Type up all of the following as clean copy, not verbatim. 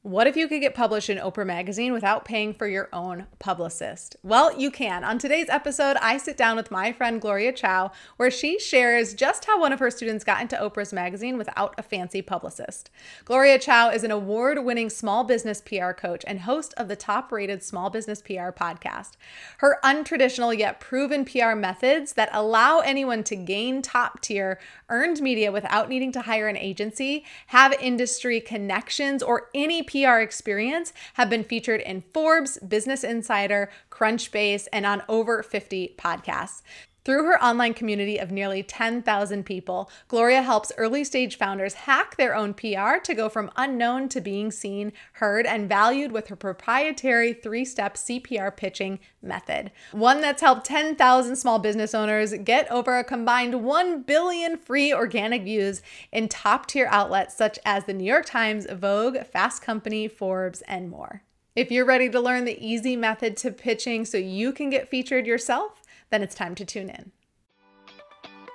What if you could get published in Oprah Magazine without paying for your own publicist? Well, you can. On today's episode, I sit down with my friend Gloria Chou, where she shares just how one of her students got into Oprah's magazine without a fancy publicist. Gloria Chou is an award-winning small business PR coach and host of the top-rated small business PR podcast. Her untraditional yet proven PR methods that allow anyone to gain top-tier earned media without needing to hire an agency, have industry connections, or any PR experience have been featured in Forbes, Business Insider, Crunchbase, and on over 50 podcasts. Through her online community of nearly 10,000 people, Gloria helps early stage founders hack their own PR to go from unknown to being seen, heard, and valued with her proprietary 3-step CPR pitching method. One that's helped 10,000 small business owners get over a combined 1 billion free organic views in top tier outlets such as the New York Times, Vogue, Fast Company, Forbes, and more. If you're ready to learn the easy method to pitching so you can get featured yourself, then it's time to tune in.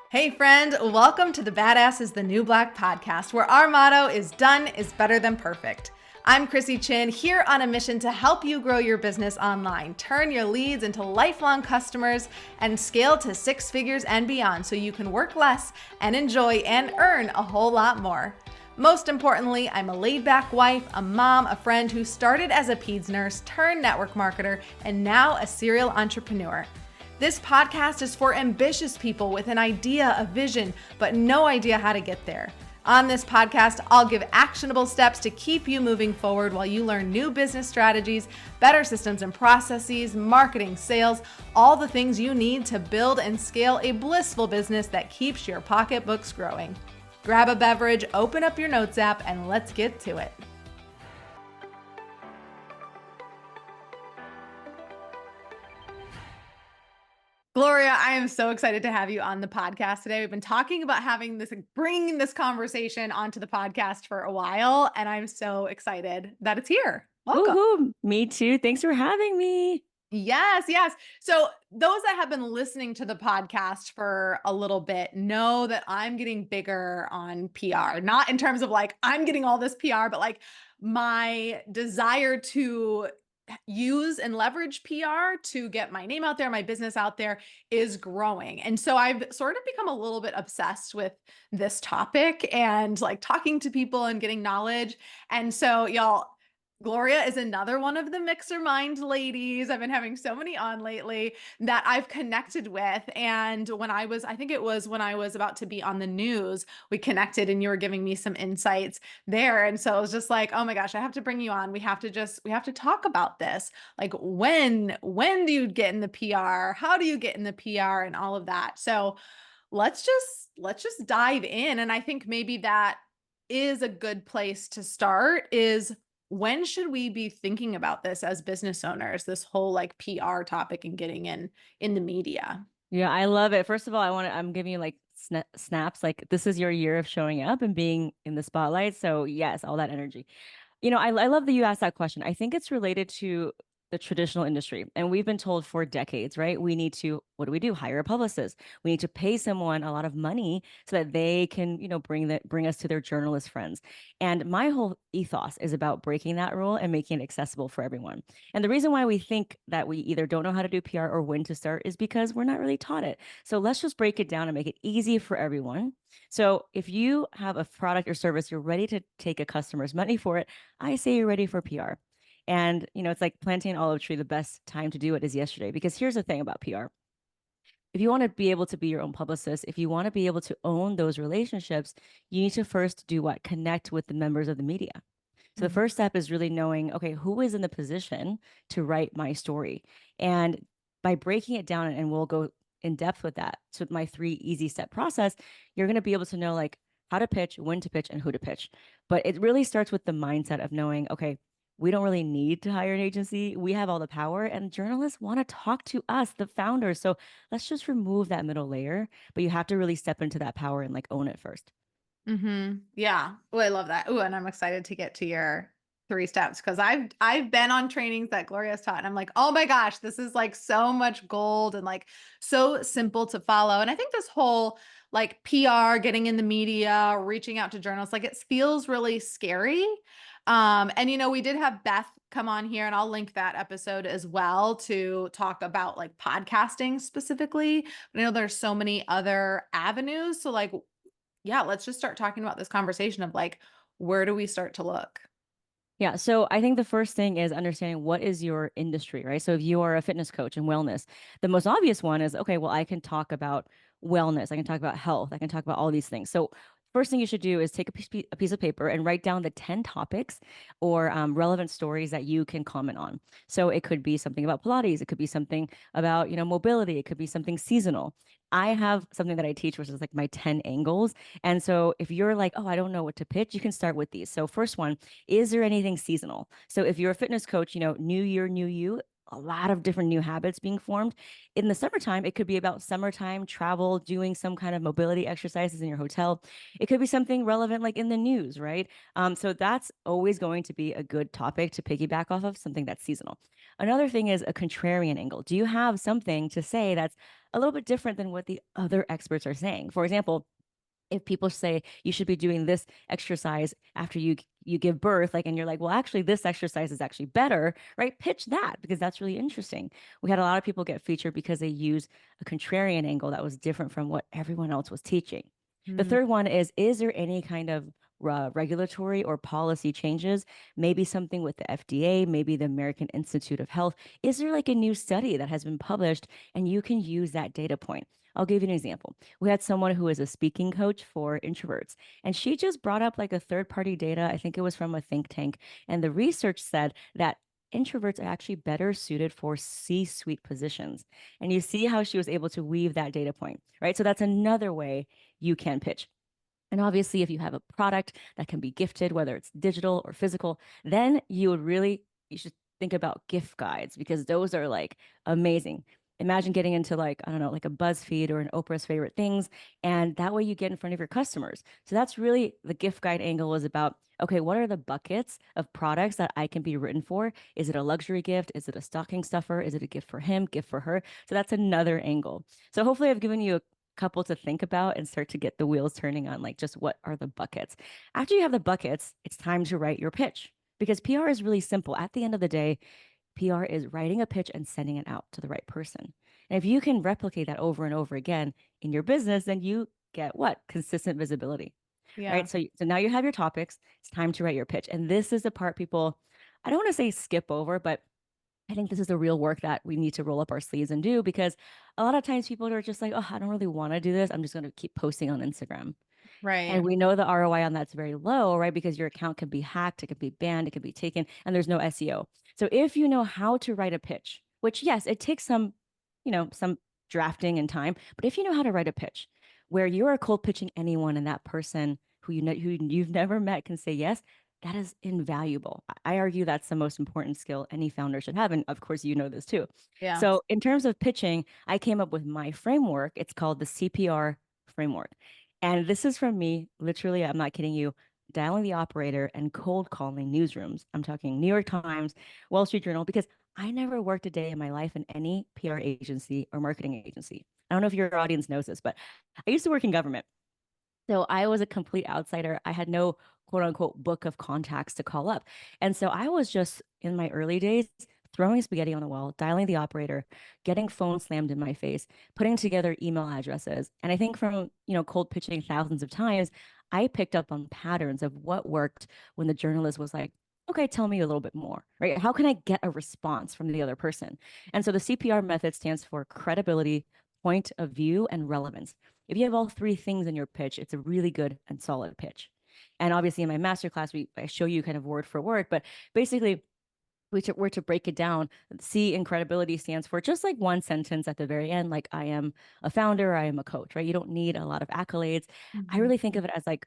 Hey friend, welcome to the Badass is the New Black podcast, where our motto is done is better than perfect. I'm Chrissy Chin, here on a mission to help you grow your business online, turn your leads into lifelong customers, and scale to 6 figures and beyond so you can work less and enjoy and earn a whole lot more. Most importantly, I'm a laid-back wife, a mom, a friend who started as a peds nurse, turned network marketer, and now a serial entrepreneur. This podcast is for ambitious people with an idea, a vision, but no idea how to get there. On this podcast, I'll give actionable steps to keep you moving forward while you learn new business strategies, better systems and processes, marketing, sales, all the things you need to build and scale a blissful business that keeps your pocketbooks growing. Grab a beverage, open up your notes app, and let's get to it. Gloria, I am so excited to have you on the podcast today. We've been talking about bringing this conversation onto the podcast for a while, and I'm so excited that it's here. Welcome. Woohoo! Me too. Thanks for having me. Yes, yes. So those that have been listening to the podcast for a little bit know that I'm getting bigger on PR, not in terms of like, I'm getting all this PR, but like my desire to use and leverage PR to get my name out there, my business out there is growing. And so I've sort of become a little bit obsessed with this topic and like talking to people and getting knowledge. And so y'all, Gloria is another one of the mixer mind ladies. I've been having so many on lately that I've connected with. And I think it was when I was about to be on the news, we connected and you were giving me some insights there. And so I was just like, oh my gosh, I have to bring you on. We have to talk about this. Like when do you get in the PR? How do you get in the PR and all of that? So let's just dive in. And I think maybe that is a good place to start is when should we be thinking about this as business owners, this whole like PR topic and getting in the media? Yeah, I love it. First of all, I'm giving you like snaps. Like this is your year of showing up and being in the spotlight. So yes, all that energy. I love that you asked that question. I think it's related to the traditional industry. And we've been told for decades, right? What do? Hire a publicist. We need to pay someone a lot of money so that they can, bring us to their journalist friends. And my whole ethos is about breaking that rule and making it accessible for everyone. And the reason why we think that we either don't know how to do PR or when to start is because we're not really taught it. So let's just break it down and make it easy for everyone. So if you have a product or service, you're ready to take a customer's money for it, I say you're ready for PR. And, it's like planting an olive tree. The best time to do it is yesterday, because here's the thing about PR. If you want to be able to be your own publicist, if you want to be able to own those relationships, you need to first do what? Connect with the members of the media. So the first step is really knowing, okay, who is in the position to write my story? And by breaking it down, and we'll go in depth with that. So with my 3 easy step process, you're going to be able to know like how to pitch, when to pitch, and who to pitch. But it really starts with the mindset of knowing, okay, we don't really need to hire an agency. We have all the power, and journalists want to talk to us, the founders. So let's just remove that middle layer, but you have to really step into that power and like own it first. Yeah. Oh, I love that. Oh, and I'm excited to get to your 3 steps because I've been on trainings that Gloria's taught and I'm like, oh my gosh, this is like so much gold and like so simple to follow. And I think this whole like PR, getting in the media, reaching out to journalists, like it feels really scary. And we did have Beth come on here, and I'll link that episode as well to talk about like podcasting specifically. But I know there's so many other avenues. So like, yeah, let's just start talking about this conversation of like, where do we start to look? Yeah, so I think the first thing is understanding what is your industry, right? So if you are a fitness coach and wellness, the most obvious one is, okay, well, I can talk about wellness, I can talk about health, I can talk about all these things. So first thing you should do is take a piece of paper and write down the 10 topics or relevant stories that you can comment on. So it could be something about Pilates, it could be something about, mobility, it could be something seasonal. I have something that I teach, which is like my 10 angles. And so if you're like, oh, I don't know what to pitch, you can start with these. So first one, is there anything seasonal? So if you're a fitness coach, new year, new you, a lot of different new habits being formed. In the summertime, it could be about summertime travel, doing some kind of mobility exercises in your hotel. It could be something relevant like in the news, right? So that's always going to be a good topic to piggyback off of, something that's seasonal. Another thing is a contrarian angle. Do you have something to say that's a little bit different than what the other experts are saying? For example, if people say you should be doing this exercise after you give birth, like, and you're like, well, actually this exercise is actually better, right? Pitch that, because that's really interesting. We had a lot of people get featured because they use a contrarian angle that was different from what everyone else was teaching. The Mm, third one is there any kind of regulatory or policy changes, maybe something with the FDA, maybe the American Institute of Health? Is there like a new study that has been published and you can use that data point? I'll give you an example. We had someone who is a speaking coach for introverts, and she just brought up like a third party data. I think it was from a think tank. And the research said that introverts are actually better suited for C-suite positions. And you see how she was able to weave that data point, right? So that's another way you can pitch. And obviously, if you have a product that can be gifted, whether it's digital or physical, then you should think about gift guides because those are like amazing. Imagine getting into like, I don't know, like a BuzzFeed or an Oprah's favorite things. And that way you get in front of your customers. So that's really the gift guide angle is about, okay, what are the buckets of products that I can be written for? Is it a luxury gift? Is it a stocking stuffer? Is it a gift for him, gift for her? So that's another angle. So hopefully I've given you a couple to think about and start to get the wheels turning on like just what are the buckets. After you have the buckets, it's time to write your pitch because PR is really simple. At the end of the day, PR is writing a pitch and sending it out to the right person. And if you can replicate that over and over again in your business, then you get what? Consistent visibility, yeah. right? So now you have your topics. It's time to write your pitch. And this is the part people, I don't want to say skip over, but I think this is the real work that we need to roll up our sleeves and do because a lot of times people are just like, oh, I don't really want to do this. I'm just going to keep posting on Instagram. And Right. we know the ROI on that's very low, right? Because your account can be hacked, it could be banned, it could be taken, and there's no SEO. So if you know how to write a pitch, which yes, it takes some drafting and time, but if you know how to write a pitch where you're cold pitching anyone and that person who you've never met can say yes, that is invaluable. I argue that's the most important skill any founder should have. And of course, you know this too. Yeah. So in terms of pitching, I came up with my framework. It's called the CPR framework. And this is from me, literally, I'm not kidding you, dialing the operator and cold calling newsrooms. I'm talking New York Times, Wall Street Journal, because I never worked a day in my life in any PR agency or marketing agency. I don't know if your audience knows this, but I used to work in government. So I was a complete outsider. I had no quote unquote book of contacts to call up. And so I was just in my early days throwing spaghetti on the wall, dialing the operator, getting phone slammed in my face, putting together email addresses. And I think from, cold pitching thousands of times, I picked up on patterns of what worked when the journalist was like, okay, tell me a little bit more, right? How can I get a response from the other person? And so the CPR method stands for credibility, point of view, and relevance. If you have all three things in your pitch, it's a really good and solid pitch. And obviously in my masterclass, I show you kind of word for word, but basically were to break it down, C in credibility stands for just like one sentence at the very end, like I am a founder, I am a coach, right? You don't need a lot of accolades. I Mhm. really think of it as like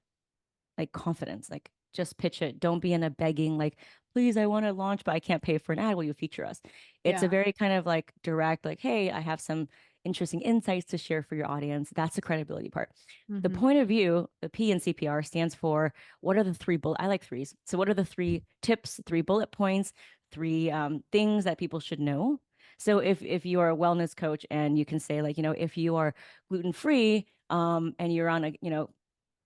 confidence, like just pitch it. Don't be in a begging, like, please, I want to launch, but I can't pay for an ad. Will you feature us? It's a Yeah. very kind of like direct, like, hey, I have some interesting insights to share for your audience. That's the credibility part. The Hmm. point of view, the P in CPR stands for what are the three bullet, I like threes. So what are the three tips, three bullet points, three things that people should know? So if you are a wellness coach and you can say like, if you are gluten free and you're on a,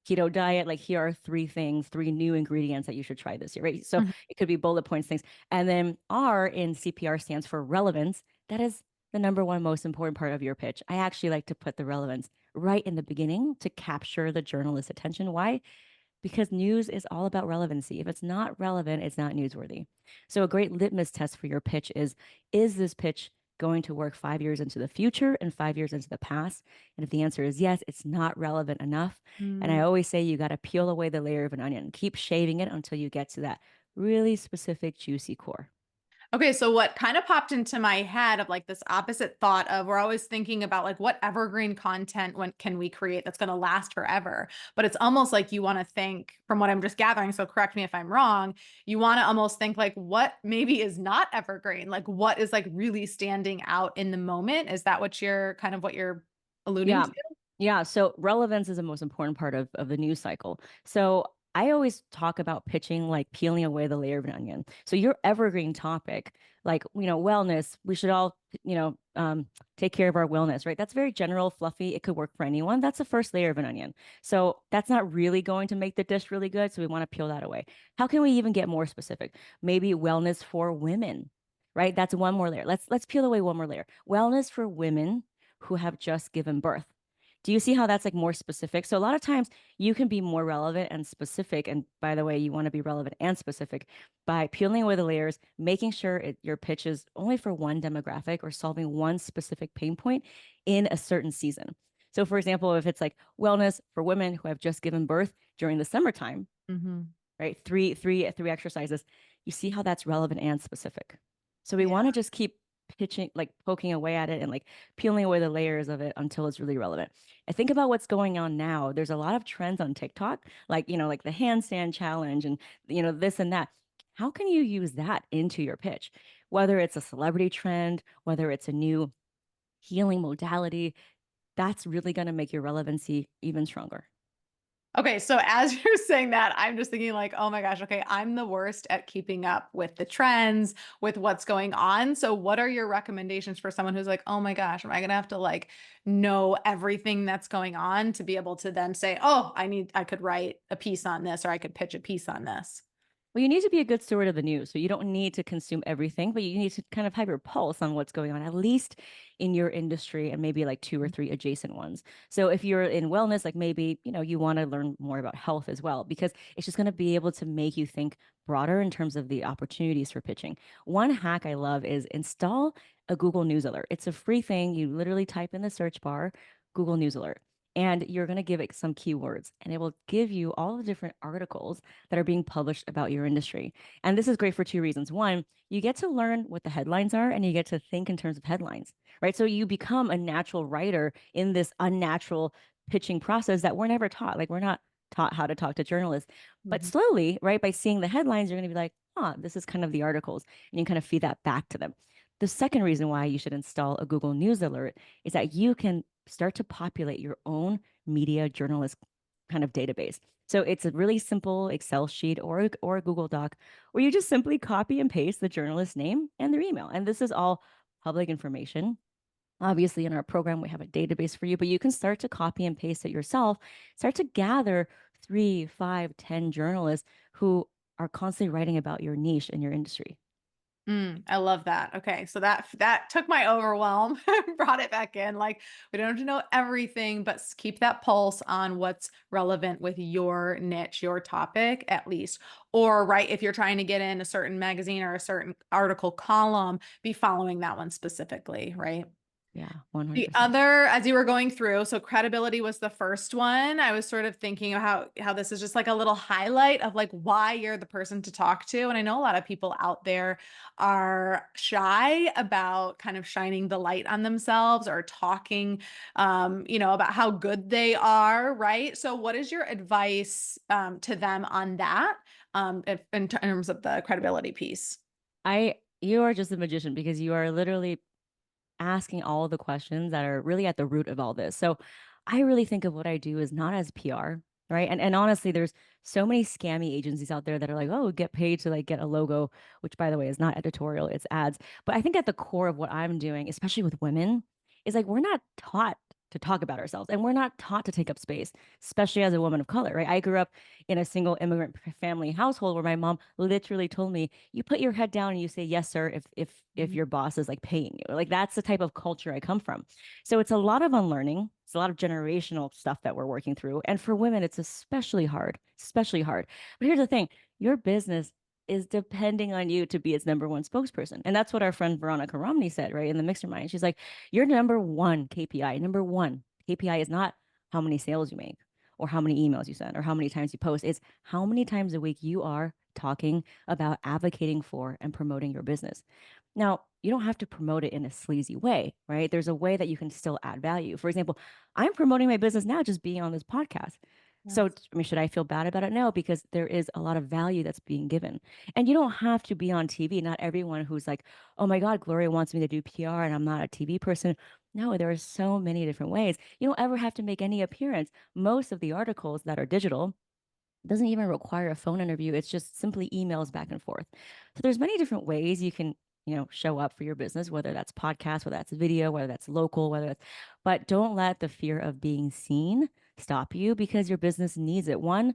keto diet, like here are three things, three new ingredients that you should try this year, right? So Mhm. it could be bullet points, things. And then R in CPR stands for relevance. That is the number one most important part of your pitch. I actually like to put the relevance right in the beginning to capture the journalist's attention. Why? Because news is all about relevancy. If it's not relevant, it's not newsworthy. So a great litmus test for your pitch is this pitch going to work 5 years into the future and 5 years into the past? And if the answer is yes, it's not relevant enough. And I Mm. always say you got to peel away the layer of an onion, keep shaving it until you get to that really specific, juicy core. Okay, so what kind of popped into my head of like this opposite thought of we're always thinking about like what evergreen content when can we create that's going to last forever. But it's almost like you want to think from what I'm just gathering, so correct me if I'm wrong, you want to almost think like what maybe is not evergreen, like what is like really standing out in the moment. Is that what you're kind of what you're alluding Yeah. to? Yeah. So relevance is the most important part of the news cycle. So I always talk about pitching like peeling away the layer of an onion. So your evergreen topic, like, wellness, we should all, take care of our wellness, right? That's very general, fluffy. It could work for anyone. That's the first layer of an onion. So that's not really going to make the dish really good. So we want to peel that away. How can we even get more specific? Maybe wellness for women, right? That's one more layer. Let's peel away one more layer. Wellness for women who have just given birth. Do you see how that's like more specific? So a lot of times you can be more relevant and specific. And by the way, you want to be relevant and specific by peeling away the layers, making sure your pitch is only for one demographic or solving one specific pain point in a certain season. So for example, if it's like wellness for women who have just given birth during the summertime, Hmm. right? Three exercises. You see how that's relevant and specific. So we Yeah. want to just keep pitching, like poking away at it and like peeling away the layers of it until it's really relevant. I think about what's going on now. There's a lot of trends on TikTok, like, like the handstand challenge and, this and that. How can you use that into your pitch? Whether it's a celebrity trend, whether it's a new healing modality, that's really going to make your relevancy even stronger. Okay, so as you're saying that, I'm just thinking like, oh my gosh, okay, I'm the worst at keeping up with the trends, with what's going on. So what are your recommendations for someone who's like, oh my gosh, am I gonna have to like know everything that's going on to be able to then say, oh, I could write a piece on this or I could pitch a piece on this? Well, you need to be a good steward of the news. So you don't need to consume everything, but you need to kind of have your pulse on what's going on, at least in your industry and maybe like two or three adjacent ones. So if you're in wellness, like maybe, you want to learn more about health as well, because it's just going to be able to make you think broader in terms of the opportunities for pitching. One hack I love is install a Google News Alert. It's a free thing. You literally type in the search bar, Google News Alert. And you're going to give it some keywords, and it will give you all the different articles that are being published about your industry. And this is great for two reasons. One, you get to learn what the headlines are and you get to think in terms of headlines, right? So you become a natural writer in this unnatural pitching process that we're never taught. Like we're not taught how to talk to journalists. But Mhm. slowly, right, by seeing the headlines, you're going to be like, this is kind of the articles. And you kind of feed that back to them. The second reason why you should install a Google News Alert is that you can start to populate your own media journalist kind of database. So it's a really simple Excel sheet or a Google Doc where you just simply copy and paste the journalist's name and their email. And this is all public information. Obviously, in our program, we have a database for you, but you can start to copy and paste it yourself, start to gather 3, 5, 10 journalists who are constantly writing about your niche and your industry. I love that. Okay, so that took my overwhelm, brought it back in. Like we don't have to know everything, but keep that pulse on what's relevant with your niche, your topic at least. Or right, if you're trying to get in a certain magazine or a certain article column, be following that one specifically, right? Yeah, The 100%. other, as you were going through, so credibility was the first one. I was sort of thinking of how this is just like a little highlight of like why you're the person to talk to. And I know a lot of people out there are shy about kind of shining the light on themselves or talking, about how good they are, right? So, what is your advice to them on that, in terms of the credibility piece? You are just a magician because you are literally asking all of the questions that are really at the root of all this. So I really think of what I do is not as PR, right? And honestly, there's so many scammy agencies out there that are like, oh, get paid to like get a logo, which by the way is not editorial, it's ads. But I think at the core of what I'm doing, especially with women, is like we're not taught to talk about ourselves. And we're not taught to take up space, especially as a woman of color, right? I grew up in a single immigrant family household where my mom literally told me, you put your head down and you say yes, sir, if Mhm. your boss is like paying you. Like that's the type of culture I come from. So it's a lot of unlearning. It's a lot of generational stuff that we're working through. And for women, it's especially hard, especially hard. But here's the thing, your business is depending on you to be its number one spokesperson. And that's what our friend Veronica Romney said, right? In the Mixer Mind. She's like, your number one KPI, number one KPI is not how many sales you make or how many emails you send or how many times you post. It's how many times a week you are talking about advocating for and promoting your business. Now, you don't have to promote it in a sleazy way, right? There's a way that you can still add value. For example, I'm promoting my business now just being on this podcast. So, Yes. I mean, should I feel bad about it? No, because there is a lot of value that's being given. And you don't have to be on TV. Not everyone who's like, oh my God, Gloria wants me to do PR and I'm not a TV person. No, there are so many different ways. You don't ever have to make any appearance. Most of the articles that are digital doesn't even require a phone interview. It's just simply emails back and forth. So there's many different ways you can, show up for your business, whether that's podcast, whether that's video, whether that's local, but don't let the fear of being seen stop you because your business needs it. One,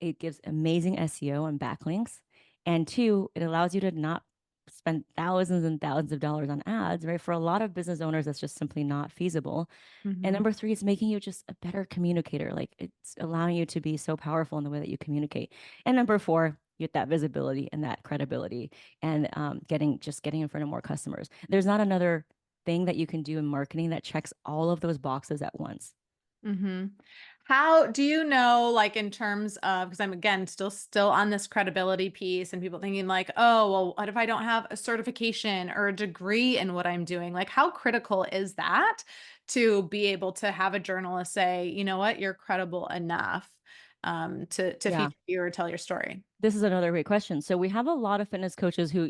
it gives amazing SEO and backlinks. And two, it allows you to not spend thousands and thousands of dollars on ads, right? For a lot of business owners, that's just simply not feasible. And Mhm. number three, it's making you just a better communicator. Like it's allowing you to be so powerful in the way that you communicate. And number four, you get that visibility and that credibility and getting in front of more customers. There's not another thing that you can do in marketing that checks all of those boxes at once. Hmm. How do you know, like in terms of, because I'm again still on this credibility piece and people thinking like, oh, well, what if I don't have a certification or a degree in what I'm doing? Like, how critical is that to be able to have a journalist say, you know what, you're credible enough to Yeah. feature you or tell your story? This is another great question. So we have a lot of fitness coaches who,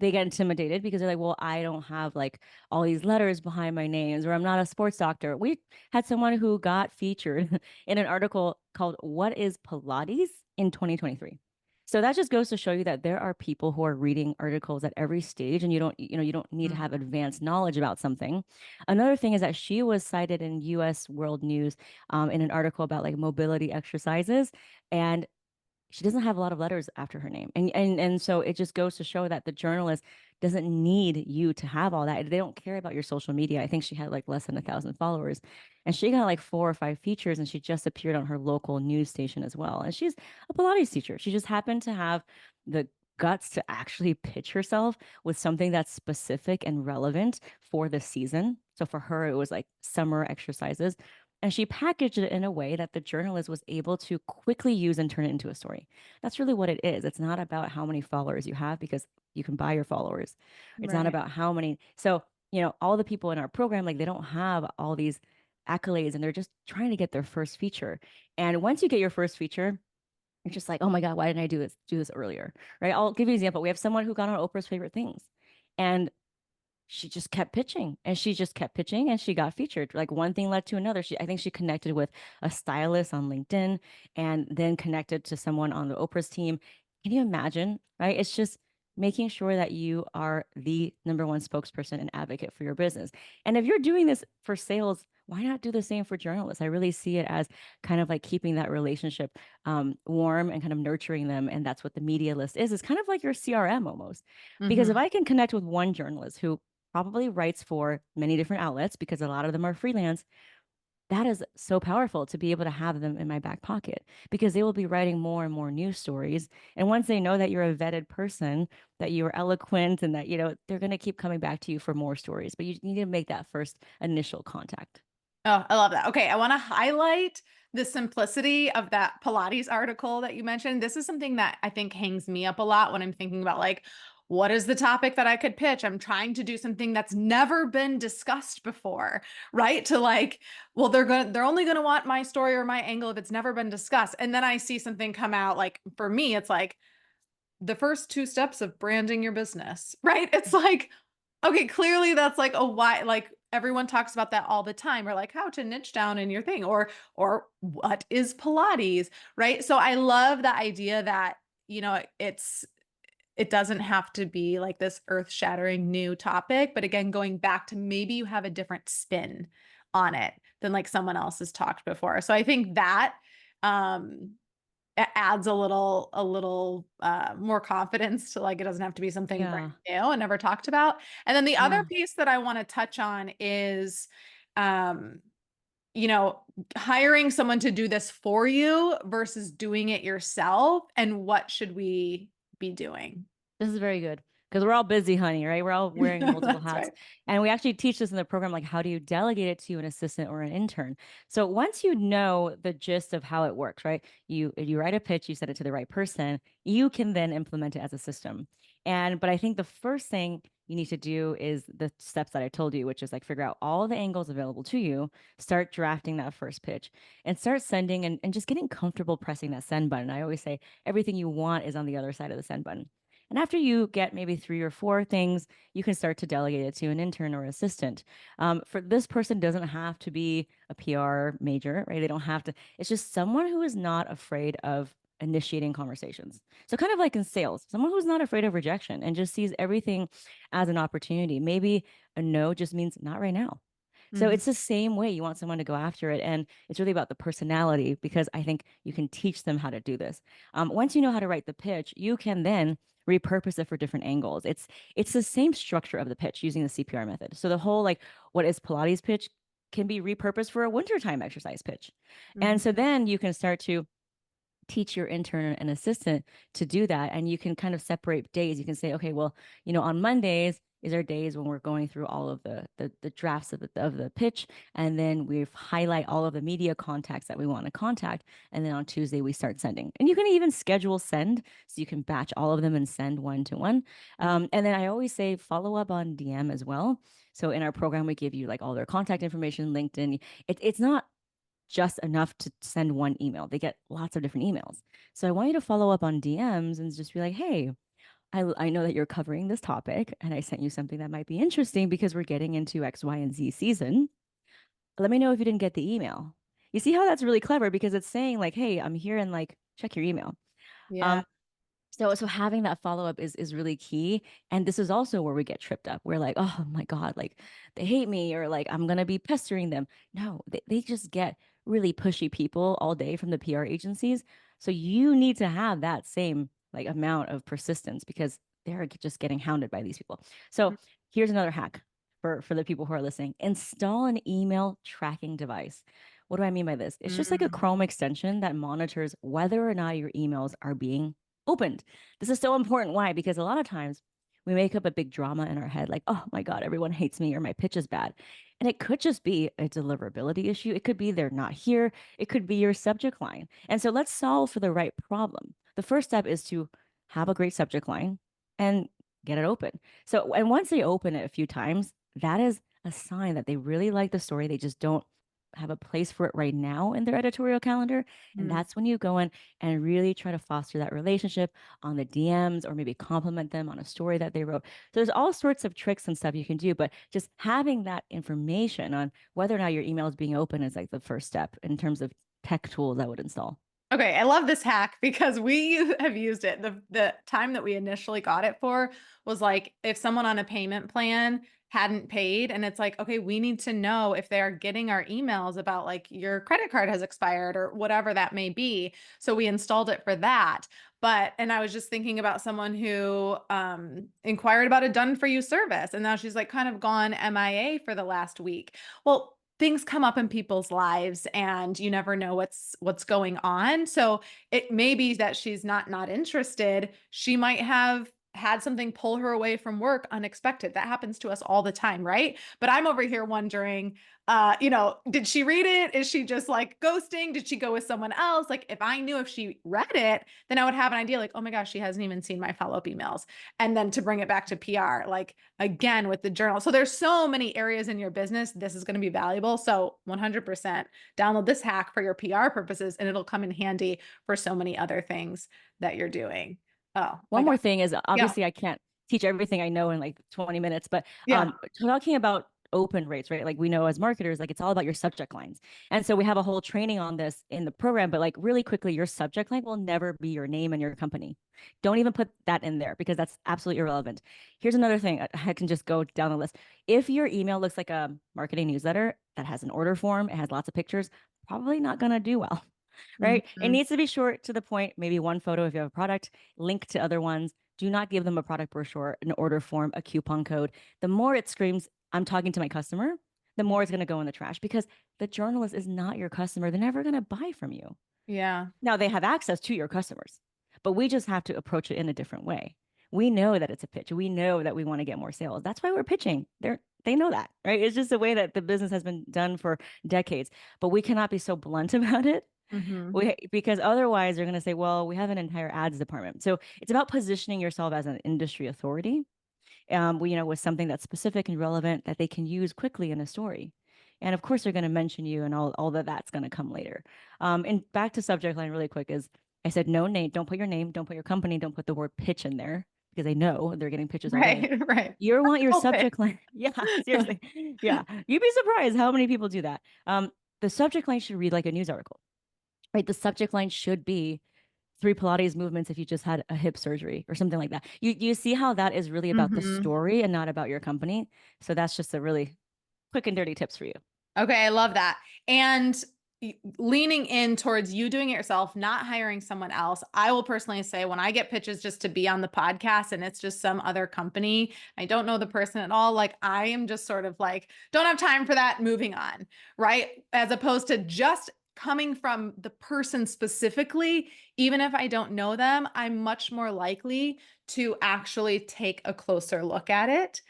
they get intimidated because they're like, well, I don't have like all these letters behind my names, or I'm not a sports doctor. We had someone who got featured in an article called What is Pilates in 2023. So that just goes to show you that there are people who are reading articles at every stage and you don't need to Mm. have advanced knowledge about something. Another thing is that she was cited in US World News in an article about like mobility exercises. And she doesn't have a lot of letters after her name. And so it just goes to show that the journalist doesn't need you to have all that. They don't care about your social media. I think she had like less than 1,000 followers. And she got like 4 or 5 features and she just appeared on her local news station as well. And she's a Pilates teacher. She just happened to have the guts to actually pitch herself with something that's specific and relevant for the season. So for her, it was like summer exercises. And she packaged it in a way that the journalist was able to quickly use and turn it into a story. That's really what it is. It's not about how many followers you have because you can buy your followers. It's not Right. about how many. So, all the people in our program, like they don't have all these accolades and they're just trying to get their first feature. And once you get your first feature, you're just like, oh my God, why didn't I do this earlier? Right. I'll give you an example. We have someone who got on Oprah's Favorite Things. And she just kept pitching and she just kept pitching and she got featured. Like one thing led to another. I think she connected with a stylist on LinkedIn and then connected to someone on the Oprah's team. Can you imagine? Right? It's just making sure that you are the number one spokesperson and advocate for your business. And if you're doing this for sales, why not do the same for journalists? I really see it as kind of like keeping that relationship warm and kind of nurturing them. And that's what the media list is. It's kind of like your CRM almost. Because if Hmm. I can connect with one journalist who probably writes for many different outlets because a lot of them are freelance. That is so powerful to be able to have them in my back pocket because they will be writing more and more news stories. And once they know that you're a vetted person, that you are eloquent and that, they're going to keep coming back to you for more stories. But you need to make that first initial contact. Oh, I love that. Okay, I want to highlight the simplicity of that Pilates article that you mentioned. This is something that I think hangs me up a lot when I'm thinking about like, what is the topic that I could pitch? I'm trying to do something that's never been discussed before, right? To like, well, they're only going to want my story or my angle if it's never been discussed. And then I see something come out like for me, it's like the first two steps of branding your business, right? It's like, okay, clearly that's like a why, like everyone talks about that all the time, or like how to niche down in your thing, or what is Pilates, right? So I love the idea that, it doesn't have to be like this earth-shattering new topic, but again, going back to maybe you have a different spin on it than like someone else has talked before. So I think that um adds a little more confidence to like it doesn't have to be something brand Yeah. new and never talked about. And then the other Yeah. piece that I want to touch on is um you know, hiring someone to do this for you versus doing it yourself, and what should we be doing? This is very good because we're all busy, honey, right? We're all wearing multiple That's hats. right. And we actually teach this in the program, like how do you delegate it to an assistant or an intern? So once you know the gist of how it works, right? You write a pitch, you send it to the right person, you can then implement it as a system. And but I think the first thing you need to do is the steps that I told you, which is like figure out all the angles available to you, start drafting that first pitch, and start sending and just getting comfortable pressing that send button. I always say everything you want is on the other side of the send button. And after you get maybe three or four things, you can start to delegate it to an intern or assistant. For this person doesn't have to be a PR major, right? They don't have to. It's just someone who is not afraid of initiating conversations. So kind of like in sales, someone who's not afraid of rejection and just sees everything as an opportunity. Maybe a no just means not right now. So Mhm. it's the same way you want someone to go after it. And it's really about the personality because I think you can teach them how to do this. Once you know how to write the pitch, you can then repurpose it for different angles. It's the same structure of the pitch using the CPR method. So the whole like what is Pilates pitch can be repurposed for a wintertime exercise pitch. And Mhm. so then you can start to teach your intern and assistant to do that. And you can kind of separate days. You can say, okay, well, on Mondays is our days when we're going through all of the drafts of the pitch. And then we highlight all of the media contacts that we want to contact. And then on Tuesday, we start sending. And you can even schedule send so you can batch all of them and send one to one. Mhm. And then I always say follow up on DM as well. So in our program, we give you like all their contact information, LinkedIn. It's not just enough to send one email. They get lots of different emails. So I want you to follow up on DMs and just be like, hey, I know that you're covering this topic and I sent you something that might be interesting because we're getting into X, Y, and Z season. Let me know if you didn't get the email. You see how that's really clever because it's saying like, hey, I'm here and like check your email. Yeah. Um, so having that follow up is really key. And this is also where we get tripped up. We're like, oh my God, like they hate me or like I'm gonna be pestering them. No, they just get really pushy people all day from the PR agencies. So you need to have that same like amount of persistence because they're just getting hounded by these people. So here's another hack for the people who are listening. Install an email tracking device. What do I mean by this? It's just like a Mhm. Chrome extension that monitors whether or not your emails are being opened. This is so important. Why? Because a lot of times we make up a big drama in our head, like, oh my God, everyone hates me or my pitch is bad. And it could just be a deliverability issue. It could be they're not here. It could be your subject line. And so let's solve for the right problem. The first step is to have a great subject line and get it open. So, and once they open it a few times, that is a sign that they really like the story. They just don't have a place for it right now in their editorial calendar. And Mhm. that's when you go in and really try to foster that relationship on the DMs or maybe compliment them on a story that they wrote. So there's all sorts of tricks and stuff you can do, but just having that information on whether or not your email is being open is like the first step in terms of tech tools I would install. Okay, I love this hack because we have used it. The time that we initially got it for was like if someone on a payment plan hadn't paid and it's like, okay, we need to know if they are getting our emails about like your credit card has expired or whatever that may be. So we installed it for that. But and I was just thinking about someone who inquired about a done for you service and now she's like kind of gone MIA for the last week. Well, things come up in people's lives and you never know what's going on. So it may be that she's not interested. She might have had something pull her away from work unexpected. That happens to us all the time, right? But I'm over here wondering, did she read it? Is she just like ghosting? Did she go with someone else? Like if I knew if she read it, then I would have an idea like, oh my gosh, she hasn't even seen my follow-up emails. And then to bring it back to PR, like again with the journal. So there's so many areas in your business this is going to be valuable. So 100% download this hack for your PR purposes and it'll come in handy for so many other things that you're doing. Oh my One God. more thing is Yeah. obviously I can't teach everything I know in like 20 minutes, but Yeah. talking about open rates, right? Like we know as marketers, like it's all about your subject lines. And so we have a whole training on this in the program, but like really quickly, your subject line will never be your name and your company. Don't even put that in there because that's absolutely irrelevant. Here's another thing. I can just go down the list. If your email looks like a marketing newsletter that has an order form, it has lots of pictures, probably not going to do well, right? It Mhm. needs to be short to the point, maybe one photo if you have a product, link to other ones. Do not give them a product brochure, an order form, a coupon code. The more it screams, I'm talking to my customer, the more it's going to go in the trash because the journalist is not your customer. They're never going to buy from you. Yeah. Now they have access to your customers, but we just have to approach it in a different way. We know that it's a pitch. We know that we want to get more sales. That's why we're pitching. They know that, right? It's just the way that the business has been done for decades. But we cannot be so blunt about it. Hmm. Because otherwise they're going to say, well, we have an entire ads department. So it's about positioning yourself as an industry authority, with something that's specific and relevant that they can use quickly in a story. And of course, they're going to mention you and all that's going to come later. And back to subject line really quick is I said, no name, don't put your name, don't put your company, don't put the word pitch in there because they know they're getting pitches all day. Right. Right. You want your Okay. subject line. Yeah, seriously. Yeah. You'd be surprised how many people do that. The subject line should read like a news article, right? The subject line should be three Pilates movements if you just had a hip surgery or something like that. You see how that is really about the Hmm. story and not about your company. So that's just a really quick and dirty tips for you. Okay, I love that. And leaning in towards you doing it yourself, not hiring someone else. I will personally say when I get pitches just to be on the podcast and it's just some other company, I don't know the person at all. Like I am just sort of like, don't have time for that, moving on, right? As opposed to just coming from the person specifically, even if I don't know them, I'm much more likely to actually take a closer look at it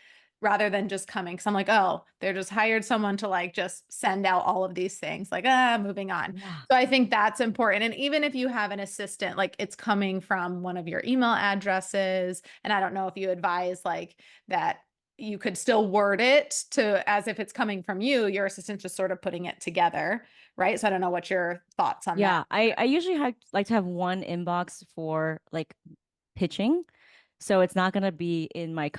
rather than just coming. Cause I'm like, oh, they're just hired someone to like just send out all of these things, like, moving on. Yeah. So I think that's important. And even if you have an assistant, like it's coming from one of your email addresses, and I don't know if you advise like that you could still word it to as if it's coming from you, your assistant's just sort of putting it together, right? So I don't know what your thoughts on that. Yeah. I usually like to have one inbox for like pitching. So it's not going to be in my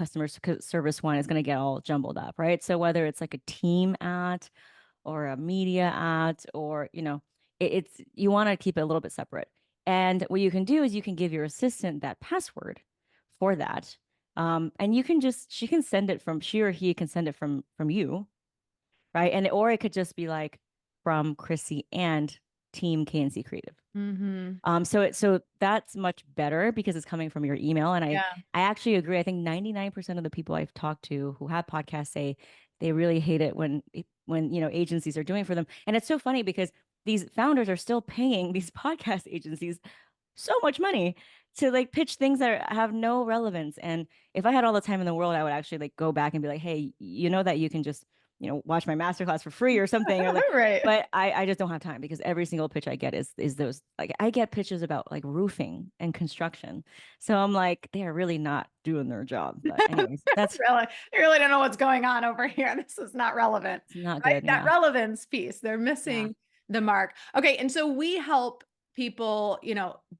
service one. It's going to get all jumbled up, right? So whether it's like a team ad or a media ad or, it's you want to keep it a little bit separate. And what you can do is you can give your assistant that password for that. And she or he can send it from you, right? Or it could just be like from Chrissy and team KNC Creative. Mm-hmm. So that's much better because it's coming from your email. And Yeah. I actually agree. I think 99% of the people I've talked to who have podcasts say they really hate it when agencies are doing for them. And it's so funny because these founders are still paying these podcast agencies so much money to like pitch things that have no relevance. And if I had all the time in the world, I would actually like go back and be like, hey, you know that you can just, watch my masterclass for free or something. Or like, Right. but I just don't have time because every single pitch I get is those like I get pitches about like roofing and construction. So I'm like, they are really not doing their job. But anyways, that's Really, I really don't know what's going on over here. This is not relevant, it's not right? good. That Yeah. relevance piece, they're Yeah. missing the mark. Okay, and so we help people,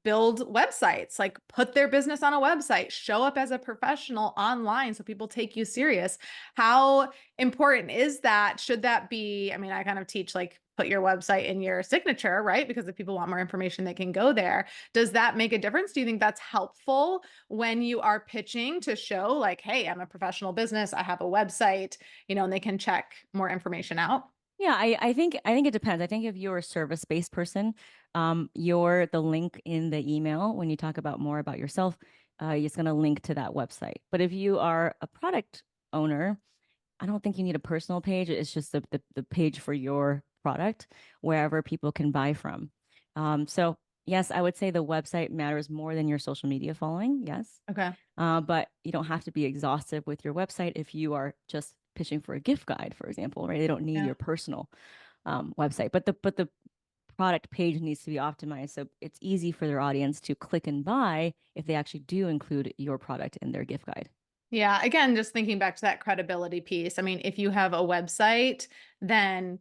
build websites, like put their business on a website, show up as a professional online so people take you serious. How important is that? Should that be, I mean, I kind of teach like put your website in your signature, right? Because if people want more information, they can go there. Does that make a difference? Do you think that's helpful when you are pitching to show like, hey, I'm a professional business, I have a website, and they can check more information out? Yeah, I think it depends. I think if you're a service-based person, you're the link in the email when you talk about more about yourself, it's going to link to that website. But if you are a product owner, I don't think you need a personal page. It's just the page for your product wherever people can buy from. So yes, I would say the website matters more than your social media following. Yes. Okay. But you don't have to be exhaustive with your website if you are just pitching for a gift guide, for example, right? They don't need Yeah. your personal website, but the product page needs to be optimized so it's easy for their audience to click and buy if they actually do include your product in their gift guide. Yeah. Again, just thinking back to that credibility piece. I mean, if you have a website, then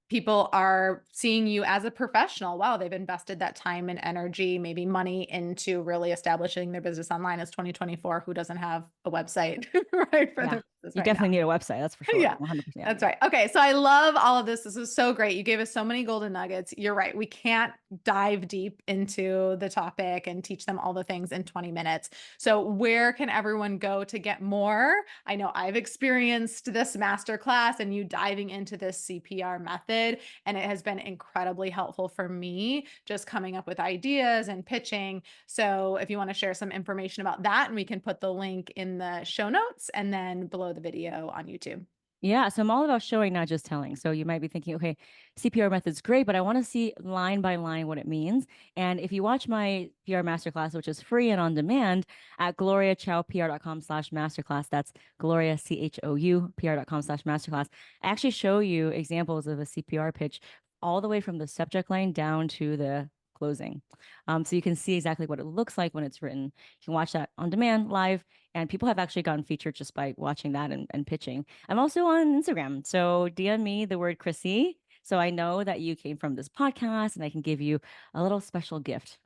people are seeing you as a professional. Wow, they've invested that time and energy, maybe money into really establishing their business online. As 2024. Who doesn't have a website, right? For Yeah. their You right now. definitely need a website. That's for sure. Yeah, 100%. that's right. Okay, so I love all of this. This is so great. You gave us so many golden nuggets. You're right. We can't dive deep into the topic and teach them all the things in 20 minutes. So where can everyone go to get more? I know I've experienced this masterclass and you diving into this CPR method, and it has been incredibly helpful for me just coming up with ideas and pitching. So if you want to share some information about that, and we can put the link in the show notes and then below the video on YouTube. Yeah, so I'm all about showing, not just telling. So you might be thinking, okay, CPR method's great, but I want to see line by line what it means. And if you watch my PR masterclass, which is free and on demand at gloriachoupr.com/masterclass, that's Gloria CHOU PR.com/masterclass, I actually show you examples of a CPR pitch all the way from the subject line down to the closing. So you can see exactly what it looks like when it's written. You can watch that on demand live, and people have actually gotten featured just by watching that and pitching. I'm also on Instagram, so DM me the word Chrissy, so I know that you came from this podcast, and I can give you a little special gift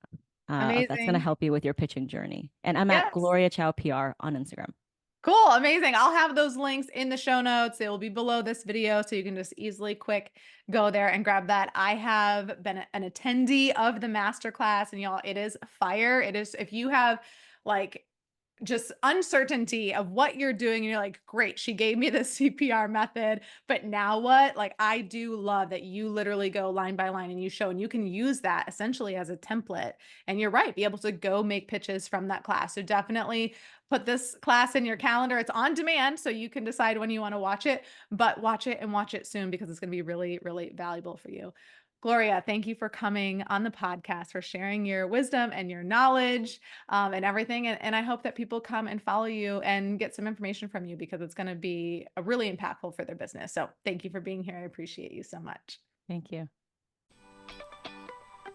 that's going to Amazing. help you with your pitching journey. And I'm at Yes. Gloria Chou PR on Instagram. Cool. Amazing. I'll have those links in the show notes. They will be below this video, so you can just easily quick go there and grab that. I have been an attendee of the masterclass, and y'all, it is fire. It is, if you have like just uncertainty of what you're doing, and you're like, great, she gave me the CPR method, but now what? Like, I do love that you literally go line by line and you show, and you can use that essentially as a template. And you're right, be able to go make pitches from that class. So definitely put this class in your calendar. It's on demand, so you can decide when you want to watch it, but watch it and watch it soon, because it's going to be really, really valuable for you. Gloria, thank you for coming on the podcast, for sharing your wisdom and your knowledge and everything. And I hope that people come and follow you and get some information from you, because it's going to be really impactful for their business. So thank you for being here. I appreciate you so much. Thank you.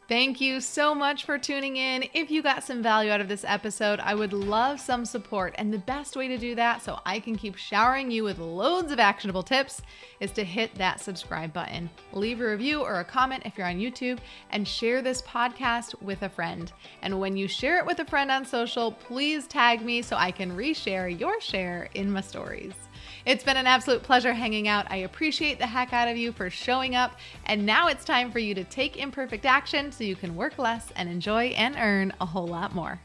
Thank you so much for tuning in. If you got some value out of this episode, I would love some support. And the best way to do that, so I can keep showering you with loads of actionable tips, is to hit that subscribe button. Leave a review or a comment if you're on YouTube, and share this podcast with a friend. And when you share it with a friend on social, please tag me so I can reshare your share in my stories. It's been an absolute pleasure hanging out. I appreciate the heck out of you for showing up. And now it's time for you to take imperfect action so you can work less and enjoy and earn a whole lot more.